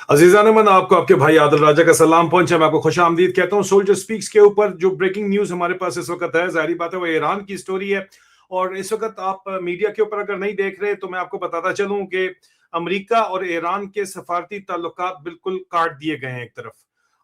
अजीज़ान मन आपको आपके भाई आदिल राजा का सलाम पहुंचे। मैं आपको खुश आमदीद कहता हूं। सोल्जर स्पीक्स के ऊपर जो ब्रेकिंग न्यूज हमारे पास इस वक्त है, जाहिर बात है वो ईरान की स्टोरी है। और इस वक्त आप मीडिया के ऊपर अगर नहीं देख रहे तो मैं आपको बताता चलूं कि अमेरिका और ईरान के सफारती ताल्लुकात बिल्कुल काट दिए गए हैं एक तरफ।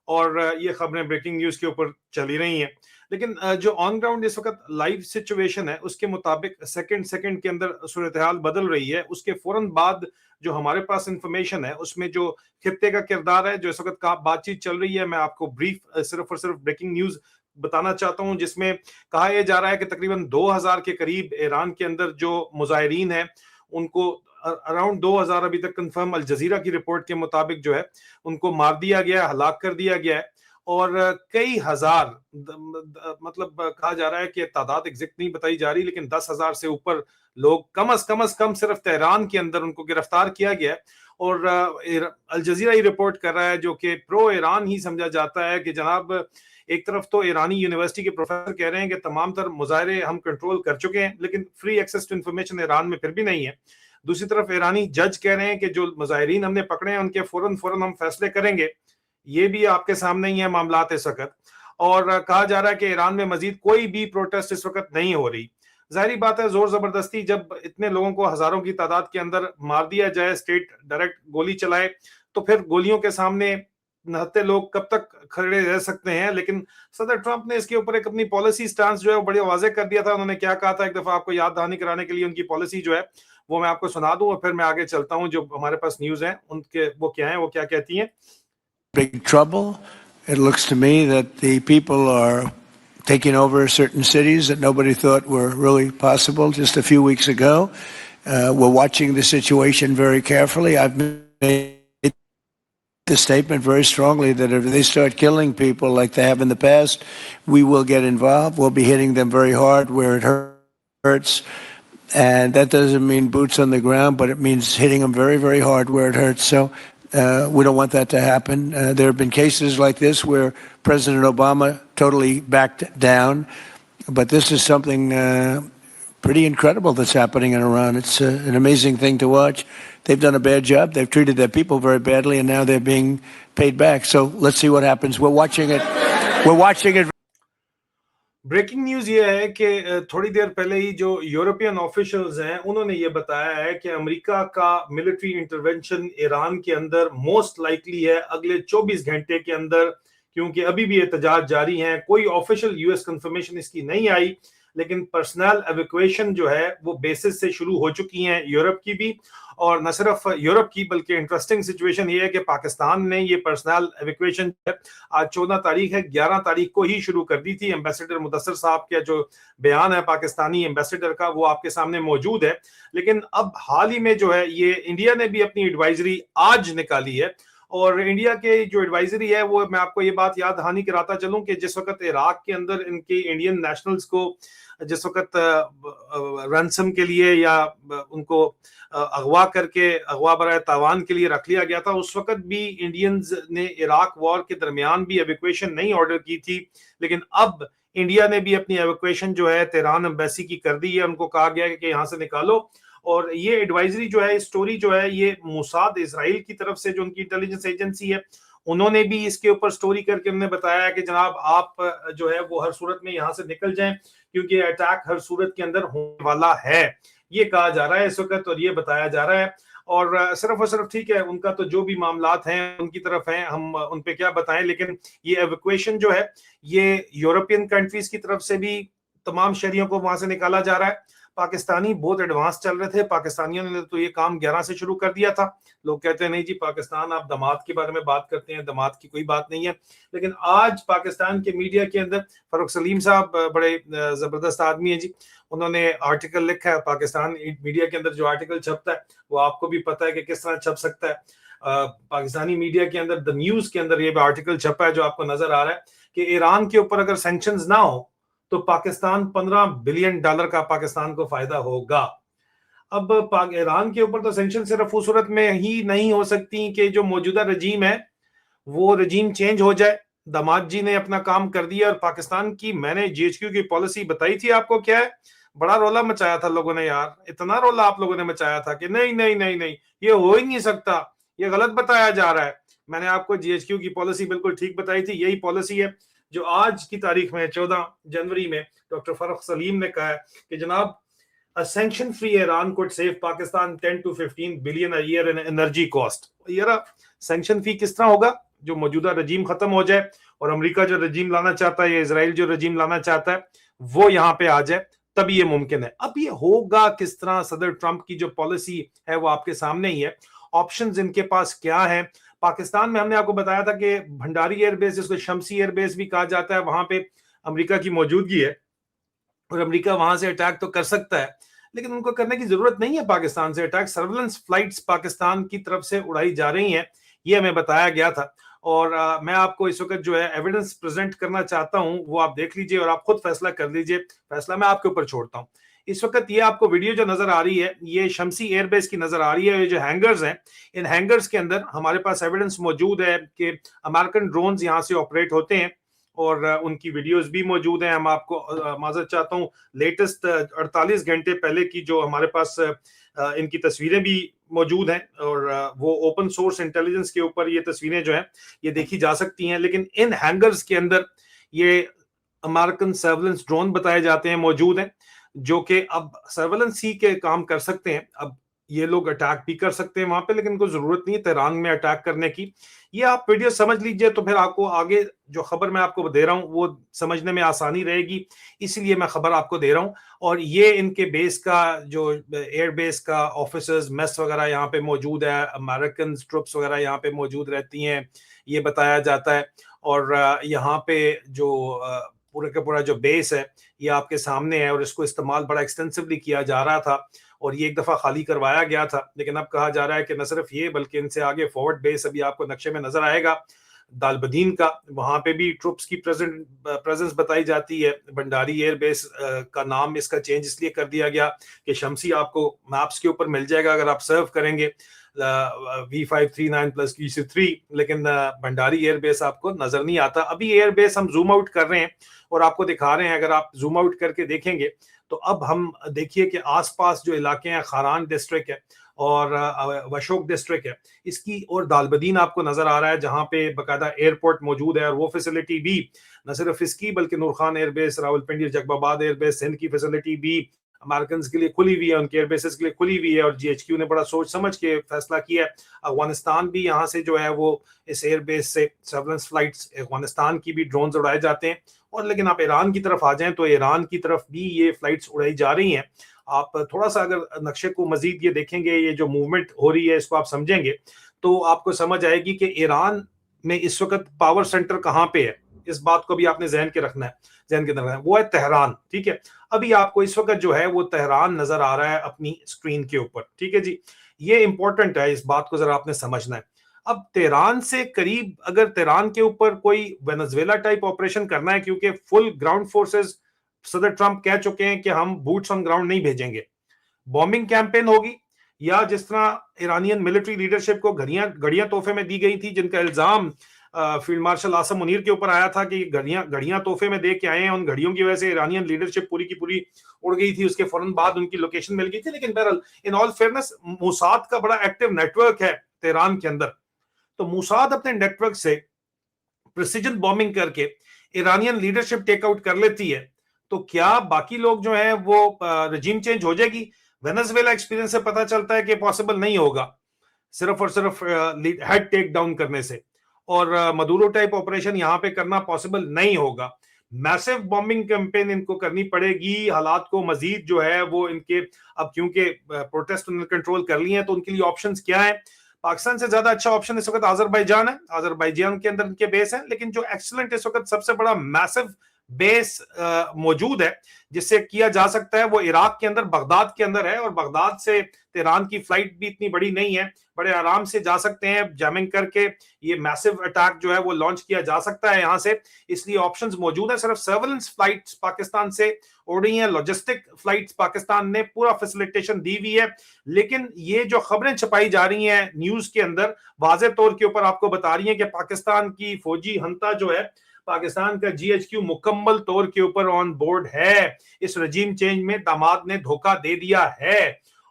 और ये खबरें ब्रेकिंग न्यूज के ऊपर चली रही हैं। लेकिन जो ऑन ग्राउंड इस वक्त लाइव सिचुएशन है उसके मुताबिक सेकंड सेकंड के अंदर सूरत हाल बदल रही है। उसके फौरन बाद जो हमारे पास इंफॉर्मेशन है उसमें जो खित्ते का किरदार है, जो इस वक्त का बातचीत चल रही है, मैं आपको ब्रीफ सिर्फ और सिर्फ ब्रेकिंग न्यूज बताना चाहता हूं, जिसमें कहा यह जा रहा है कि तकरीबन 2000 के करीब ईरान के अंदर जो मुजाहिरीन हैं उनको अराउंड 2000 अभी तक कंफर्म अल जजीरा की रिपोर्ट के मुताबिक जो है उनको मार दिया गया है, हलाक कर दिया गया है। और कई हजार मतलब कहा जा रहा है कि तादाद एग्जैक्ट नहीं बताई जा रही, लेकिन 10,000 से ऊपर लोग कम अज कम सिर्फ तेहरान के अंदर उनको गिरफ्तार किया गया है। और अल जजीरा ही रिपोर्ट कर रहा है, जो कि प्रो ईरान ही समझा जाता है, कि जनाब एक तरफ तो ईरानी यूनिवर्सिटी के प्रोफेसर कह रहे हैं कि तमाम तर मुजाहरे हम कंट्रोल कर चुके हैं, लेकिन free access to information Iran में फिर भी नहीं है। दूसरी तरफ ईरानी जज कह रहे हैं कि जो मुजाहिरीन हमने पकड़े हैं उनके फौरन फौरन हम फैसले करेंगे। ये भी आपके सामने ही है मामलात इस वक्त। और कहा जा रहा है कि ईरान में मजीद कोई भी प्रोटेस्ट इस वक्त नहीं हो रही। जाहिर बात है जोर जबरदस्ती जब इतने लोगों को हजारों की तादाद के अंदर मार दिया जाए, स्टेट डायरेक्ट गोली चलाए, तो फिर गोलियों के सामने नहते लोग कब तक खड़े रह सकते हैं। लेकिन सदर ट्रंप ने इसके ऊपर एक अपनी पॉलिसी स्टांस जो है वो बड़ी वाज़ेह कर दिया था। उन्होंने क्या कहा था, एक दफा आपको याद दहानी कराने के लिए उनकी पॉलिसी जो है वो मैं आपको सुना दूं और फिर मैं आगे चलता हूं। जो हमारे पास न्यूज है उनके वो क्या है, वो क्या कहती हैं। Big trouble. It looks to me that the people are taking over certain cities that nobody thought were really possible just a few weeks ago. We're watching the situation very carefully. I've made the statement very strongly that if they start killing people like they have in the past, we will get involved. We'll be hitting them very hard where it hurts. And that doesn't mean boots on the ground, but it means hitting them very, very hard where it hurts. So we don't want that to happen. There have been cases like this where President Obama totally backed down, but this is something pretty incredible that's happening in Iran. It's an amazing thing to watch. They've done a bad job. They've treated their people very badly, and now they're being paid back. So let's see what happens. We're watching it. We're watching it. Breaking news ये है कि थोड़ी देर पहले ही जो European officials हैं उन्होंने ये बताया है कि अमेरिका का मिलिट्री इंटरवेंशन ईरान के अंदर मोस्ट लाइकली है अगले 24 घंटे के अंदर, क्योंकि अभी भी एहतजाज जारी हैं। कोई ऑफिशियल यूएस कंफर्मेशन इसकी नहीं आई, लेकिन पर्सनल एवैक्यूएशन जो है वो बेसिस से शुरू हो चुकी हैं, यूरोप की भी। और न सिर्फ यूरोप की बल्कि इंटरेस्टिंग सिचुएशन ये है कि पाकिस्तान ने ये पर्सनल एवैक्यूएशन आज 14 तारीख है, 11 तारीख को ही शुरू कर दी थी। एम्बेसडर मुदस्सर साहब का जो बयान है पाकिस्तानी एम्बेसडर का वो आपके सामने मौजूद है। लेकिन अब हाल ही में जो है ये इंडिया ने भी अपनी एडवाइजरी आज निकाली है। और इंडिया के जो एडवाइजरी है वो मैं आपको ये बात याद दहानी कराता चलूं कि जिस वक्त इराक के अंदर इनके इंडियन नेशनल्स को जिस वक्त रैंसम के लिए या उनको अगवा करके अगवा बराए तावान के लिए रख लिया गया था, उस वक्त भी इंडियंस ने इराक वॉर के दरमियान भी एवैक्यूएशन नहीं ऑर्डर की थी। लेकिन अब इंडिया ने भी अपनी एवैक्यूएशन जो है तेहरान एम्बेसी की कर दी है। उनको कहा गया है कि यहाँ से निकालो। और ये एडवाइजरी जो है, स्टोरी जो है, ये मोसाद इजराइल की तरफ से जो उनकी इंटेलिजेंस एजेंसी है उन्होंने भी इसके ऊपर स्टोरी करके उन्होंने बताया कि जनाब आप जो है वो हर सूरत में यहाँ से निकल जाएं, क्योंकि अटैक हर सूरत के अंदर होने वाला है। ये कहा जा रहा है इस वक्त और ये बताया जा रहा है। और सिर्फ ठीक है, उनका तो जो भी मामलात हैं उनकी तरफ हैं, हम उन पे क्या बताएं। लेकिन ये एवैक्यूएशन जो है ये यूरोपियन कंट्रीज की तरफ से भी तमाम शहरियों को वहां से निकाला जा रहा है। पाकिस्तानी बहुत एडवांस चल रहे थे, पाकिस्तानियों ने तो ये काम 11 से शुरू कर दिया था। लोग कहते हैं नहीं जी पाकिस्तान आप दामाद के बारे में बात करते हैं, दामाद की कोई बात नहीं है। लेकिन आज पाकिस्तान के मीडिया के अंदर फरूख सलीम साहब बड़े जबरदस्त आदमी है जी, उन्होंने आर्टिकल लिखा है। पाकिस्तान मीडिया के अंदर जो आर्टिकल छपता है वो आपको भी पता है कि किस तरह छप सकता है। पाकिस्तानी मीडिया के अंदर द न्यूज के अंदर ये आर्टिकल छपा है जो आपको नजर आ रहा है कि ईरान के ऊपर अगर सैंक्शंस ना हो तो पाकिस्तान $15 बिलियन का पाकिस्तान को फायदा होगा। अब ईरान के ऊपर तो सैंक्शन सिर्फ उस सूरत में ही नहीं हो सकती कि जो मौजूदा रजीम है वो रजीम चेंज हो जाए। दामाद जी ने अपना काम कर दिया और पाकिस्तान की, मैंने जीएचक्यू की पॉलिसी बताई थी आपको क्या है, बड़ा रोला मचाया था लोगों ने यार, इतना रोला आप लोगों ने मचाया था कि नहीं नहीं नहीं नहीं ये हो ही नहीं सकता, ये गलत बताया जा रहा है। मैंने आपको जीएचक्यू की पॉलिसी बिल्कुल ठीक बताई थी। यही पॉलिसी है जो आज की तारीख में 14 जनवरी में डॉक्टर फरख सलीम ने कहा है कि जनाब a sanction free Iran could save Pakistan 10 to 15 billion a year in energy cost। यार सैंक्शन फी किस तरह होगा? जो मौजूदा रजीम खत्म हो जाए और अमेरिका जो रजीम लाना चाहता है या इसराइल जो रजीम लाना चाहता है वो यहाँ पे आ जाए, तभी ये मुमकिन है। अब ये होगा किस तरह? सदर ट्रंप की जो पॉलिसी है वो आपके सामने ही है। ऑप्शंस इनके पास क्या है? पाकिस्तान में हमने आपको बताया था कि भंडारी एयरबेस, जिसको शमसी एयरबेस भी कहा जाता है, वहां पे अमेरिका की मौजूदगी है और अमेरिका वहां से अटैक तो कर सकता है, लेकिन उनको करने की जरूरत नहीं है पाकिस्तान से अटैक। सर्वेलेंस फ्लाइट्स पाकिस्तान की तरफ से उड़ाई जा रही हैं, ये हमें बताया गया था। और मैं आपको इस वक्त जो है एविडेंस प्रेजेंट करना चाहता हूं, वो आप देख लीजिए और आप खुद फैसला कर लीजिए। फैसला मैं आपके ऊपर छोड़ता हूं। इस वक्त ये आपको वीडियो जो नजर आ रही है, ये शमसी एयरबेस की नजर आ रही है। ये जो हैंगर्स हैं, इन हैंगर्स के अंदर हमारे पास एविडेंस मौजूद है कि अमेरिकन ड्रोन्स यहाँ से ऑपरेट होते हैं और उनकी वीडियोस भी मौजूद हैं। हम आपको माजरत चाहता हूँ, लेटेस्ट 48 घंटे पहले की जो हमारे पास इनकी तस्वीरें भी मौजूद हैं और वो ओपन सोर्स इंटेलिजेंस के ऊपर ये तस्वीरें जो हैं ये देखी जा सकती हैं। लेकिन इन हैंगर्स के अंदर ये अमेरिकन सर्वेलेंस ड्रोन बताए जाते हैं मौजूद हैं, जो कि अब सर्वेलेंस ही के काम कर सकते हैं। अब ये लोग अटैक भी कर सकते हैं वहां पे, लेकिन इनको जरूरत नहीं है तेहरान में अटैक करने की। ये आप वीडियो समझ लीजिए तो फिर आपको आगे जो खबर मैं आपको दे रहा हूं वो समझने में आसानी रहेगी, इसीलिए मैं खबर आपको दे रहा हूं। और ये इनके बेस का जो एयर बेस का ऑफिसर्स मेस वगैरह यहाँ पे मौजूद है, अमेरिकन ट्रुप्स वगैरह यहाँ पे मौजूद रहती हैं, ये बताया जाता है। और यहाँ पे जो पूरे का पूरा जो बेस है ये आपके सामने है और इसको इस्तेमाल बड़ा एक्सटेंसिवली किया जा रहा था और ये एक दफा खाली करवाया गया था। लेकिन अब कहा जा रहा है कि न सिर्फ ये बल्कि इनसे आगे फॉरवर्ड बेस अभी आपको नक्शे में नजर आएगा दालबदीन का, वहां पे भी ट्रुप्स की प्रेजेंस बताई जाती है। भंडारी एयर बेस का नाम इसका चेंज इसलिए कर दिया गया कि शमसी आपको मैप्स के ऊपर मिल जाएगा अगर आप सर्व करेंगे V539 प्लस V3, लेकिन भंडारी एयरबेस आपको नजर नहीं आता। अभी एयरबेस हम जूम आउट कर रहे हैं और आपको दिखा रहे हैं। अगर आप जूम आउट करके देखेंगे तो अब हम देखिए कि आसपास जो इलाके हैं, खारान डिस्ट्रिक्ट है और वशोक डिस्ट्रिक्ट है इसकी, और दालबदीन आपको नजर आ रहा है जहां पे बकायदा एयरपोर्ट मौजूद है। और वो फैसिलिटी भी न सिर्फ इसकी बल्कि नूर खान एयरबेस, रावलपिंडी, जगबाबाद एयरबेस, सिंध की फैसिलिटी भी अमेरिकन के लिए खुली हुई है, उनके एयरबेसेस के लिए खुली हुई है। और जीएचक्यू ने बड़ा सोच समझ के फैसला किया है। अफगानिस्तान भी यहाँ से जो है वो इस एयरबेस से सर्वेलेंस फ्लाइट्स अफगानिस्तान की भी ड्रोन उड़ाए जाते हैं। और लेकिन आप ईरान की तरफ आ जाएं तो ईरान की तरफ भी ये फ्लाइट्स उड़ाई जा रही हैं। आप थोड़ा सा अगर नक्शे को मजीद ये देखेंगे, ये जो मूवमेंट हो रही है इसको आप समझेंगे तो आपको समझ आएगी कि ईरान में इस वक्त पावर सेंटर कहाँ पे है। इस बात को भी आपने जहन के रखना है, जहन के अंदर रखना है। वो है तेहरान, ठीक है। अभी आपको इस वक्त जो है वो तेहरान नजर आ रहा है अपनी स्क्रीन के ऊपर, ठीक है जी। ये इंपॉर्टेंट है, इस बात को जरा आपने समझना है। अब तेहरान से करीब अगर तेहरान के ऊपर कोई वेनेजुएला टाइप ऑपरेशन करना है, क्योंकि फुल ग्राउंड फोर्सेस सदर ट्रंप कह चुके हैं कि हम बूट्स ऑन ग्राउंड नहीं भेजेंगे, बॉम्बिंग कैंपेन होगी, या जिस तरह ईरानियन मिलिट्री लीडरशिप को घड़ियां तोहफे में दी गई थी, जिनका इल्जाम फील्ड मार्शल आसम मुनीर के ऊपर आया था कि घड़ियां तोहफे में दे के आए हैं, उन घड़ियों की वजह से ईरानियन लीडरशिप पूरी की पूरी उड़ गई थी, उसके फौरन बाद उनकी लोकेशन मिल गई थी। लेकिन बहरहाल इन ऑल फेयरनेस मोसाद का बड़ा एक्टिव नेटवर्क है तेहरान के अंदर, तो मोसाद अपने नेटवर्क से प्रिसीजन बॉम्बिंग करके ईरानियन लीडरशिप टेक आउट कर लेती है, तो क्या बाकी लोग जो है वो रजीम चेंज हो जाएगी? वेनेजुएला एक्सपीरियंस से पता चलता है कि पॉसिबल नहीं होगा सिर्फ और सिर्फ हेड टेक डाउन करने से, और मदुरो टाइप ऑपरेशन यहां पे करना पॉसिबल नहीं होगा। मैसिव बॉम्बिंग कैंपेन इनको करनी पड़ेगी। हालात को मजीद जो है वो इनके, अब क्योंकि प्रोटेस्ट उन्होंने कंट्रोल कर लिए हैं तो उनके लिए ऑप्शंस क्या है? पाकिस्तान से ज्यादा अच्छा ऑप्शन इस वक्त अजरबैजान है, अजरबैजान के अंदर इनके बेस है। लेकिन जो एक्सीलेंट इस वक्त सबसे बड़ा मैसिव बेस मौजूद है जिससे किया जा सकता है वो इराक के अंदर बगदाद के अंदर है, और बगदाद से तेहरान की फ्लाइट भी इतनी बड़ी नहीं है, बड़े आराम से जा सकते हैं जैमिंग करके। ये मैसिव अटैक जो है वो लॉन्च किया जा सकता है यहां से, इसलिए ऑप्शंस मौजूद है। सिर्फ सर्वेलेंस फ्लाइट्स पाकिस्तान से उड़ रही हैं, लॉजिस्टिक फ्लाइट्स पाकिस्तान ने पूरा फैसिलिटेशन दी हुई है। लेकिन ये जो खबरें छपाई जा रही हैं न्यूज के अंदर वाज़े तौर के ऊपर आपको बता रही हैं कि पाकिस्तान की फौजी हंता जो है, पाकिस्तान का जीएचक्यू मुकम्मल तौर के ऊपर ऑन बोर्ड है। इस रजीम चेंज में दामाद ने धोखा दे दिया है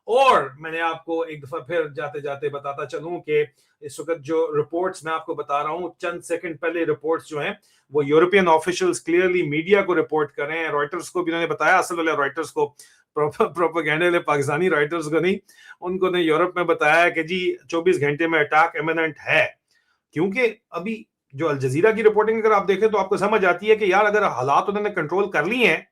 और मैंने आपको एक दफा फिर जाते जाते बताता चलूं कि इस वक्त जो रिपोर्ट्स मैं आपको बता रहा हूं, चंद सेकंड पहले रिपोर्ट्स जो हैं वो यूरोपियन ऑफिशियल्स क्लियरली मीडिया को रिपोर्ट कर रहे हैं। रॉयटर्स को भी उन्होंने बताया, असल वाले रॉयटर्स को, प्रोपेगेंडा वाले पाकिस्तानी रॉयटर्स को नहीं, उनको ने यूरोप में बताया कि जी 24 घंटे में अटैक इमिनेंट है। क्योंकि अभी जो अल जजीरा की रिपोर्टिंग अगर आप देखें तो आपको समझ आती है कि यार अगर हालात उन्होंने कंट्रोल कर लिए हैं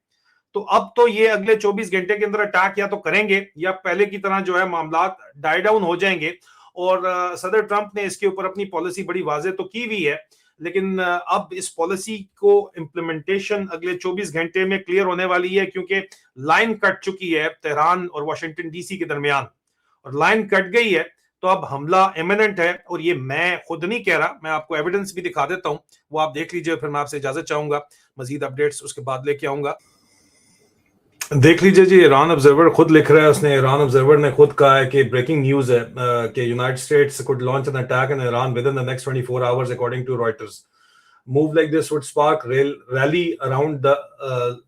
तो अब तो ये अगले 24 घंटे के अंदर अटैक या तो करेंगे या पहले की तरह जो है मामला डाई डाउन हो जाएंगे। और सदर ट्रंप ने इसके ऊपर अपनी पॉलिसी बड़ी वाजे तो की हुई है, लेकिन अब इस पॉलिसी को इम्प्लीमेंटेशन अगले 24 घंटे में क्लियर होने वाली है, क्योंकि लाइन कट चुकी है तेहरान और वाशिंगटन डीसी के दरमियान, और लाइन कट गई है तो अब हमला इमिनेंट है। और ये मैं खुद नहीं कह रहा, मैं आपको एविडेंस भी दिखा देता हूं, वो आप देख लीजिए, फिर मैं आपसे इजाजत चाहूंगा, मजीद अपडेट्स उसके बाद लेके आऊंगा। देख लीजिए जी, ईरान ऑब्जर्वर खुद लिख रहा है, उसने ईरान ऑब्जर्वर ने खुद कहा है कि ब्रेकिंग न्यूज है कि United States could launch an attack in Iran with in the next 24 hours according to Reuters. Move like this would spark rally around the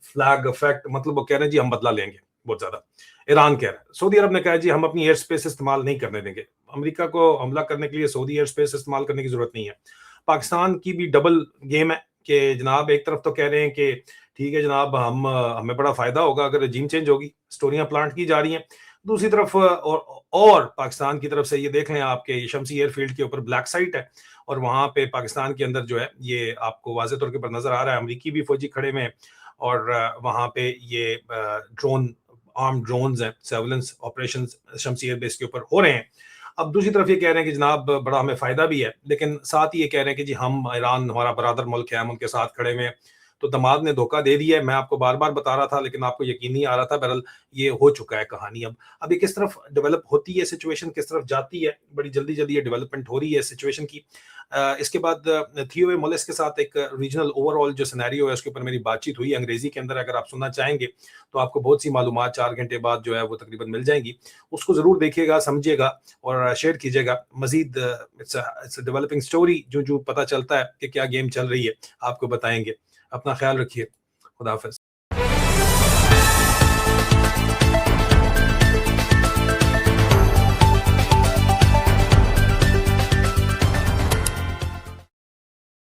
flag effect. मतलब वो कह रहे हैं जी हम बदला लेंगे बहुत ज्यादा, ईरान कह रहा है। सऊदी अरब ने कहा जी हम अपनी एयर स्पेस इस्तेमाल नहीं करने देंगे, अमेरिका को हमला करने के लिए सऊदी एयर स्पेस इस्तेमाल करने की जरूरत नहीं है। पाकिस्तान की भी डबल गेम है कि जनाब एक तरफ तो कह रहे हैं कि ठीक है जनाब हमें बड़ा फायदा होगा अगर रजीम चेंज होगी, स्टोरियां प्लांट की जा रही हैं। दूसरी तरफ और पाकिस्तान की तरफ से ये देख लें आपके शमसी एयरफील्ड के ऊपर ब्लैक साइट है, और वहां पे पाकिस्तान के अंदर जो है ये आपको वाज़े तौर पर नजर आ रहा है, अमरीकी भी फौजी खड़े में, और वहां पे ये ड्रोन आर्म ड्रोन्स हैं, सर्वेलेंस ऑपरेशन शमसी एयर बेस के ऊपर हो रहे हैं। अब दूसरी तरफ ये कह रहे हैं कि जनाब बड़ा हमें फायदा भी है, लेकिन साथ ही ये कह रहे हैं कि जी हम ईरान हमारा बरादर मुल्क है, हम उनके साथ खड़े में। तो दमाद ने धोखा दे दिया है, मैं आपको बार बार बता रहा था लेकिन आपको यकीन नहीं आ रहा था। बहरहाल ये हो चुका है कहानी। अब ये किस तरफ डेवलप होती है सिचुएशन, किस तरफ जाती है, बड़ी जल्दी जल्दी ये डेवलपमेंट हो रही है सिचुएशन की। इसके बाद थियो मोलेस के साथ एक रीजनल ओवरऑल जो सिनेरियो है उसके ऊपर मेरी बातचीत हुई अंग्रेजी के अंदर, अगर आप सुनना चाहेंगे तो आपको बहुत सी मालूमात 4 घंटे बाद जो है वो तकरीबन मिल जाएंगी। उसको जरूर देखिएगा, समझिएगा और शेयर कीजिएगा। मजीद इट्स डेवलपिंग स्टोरी, जो जो पता चलता है कि क्या गेम चल रही है आपको बताएंगे। अपना ख्याल रखिए, खुदा हाफिज।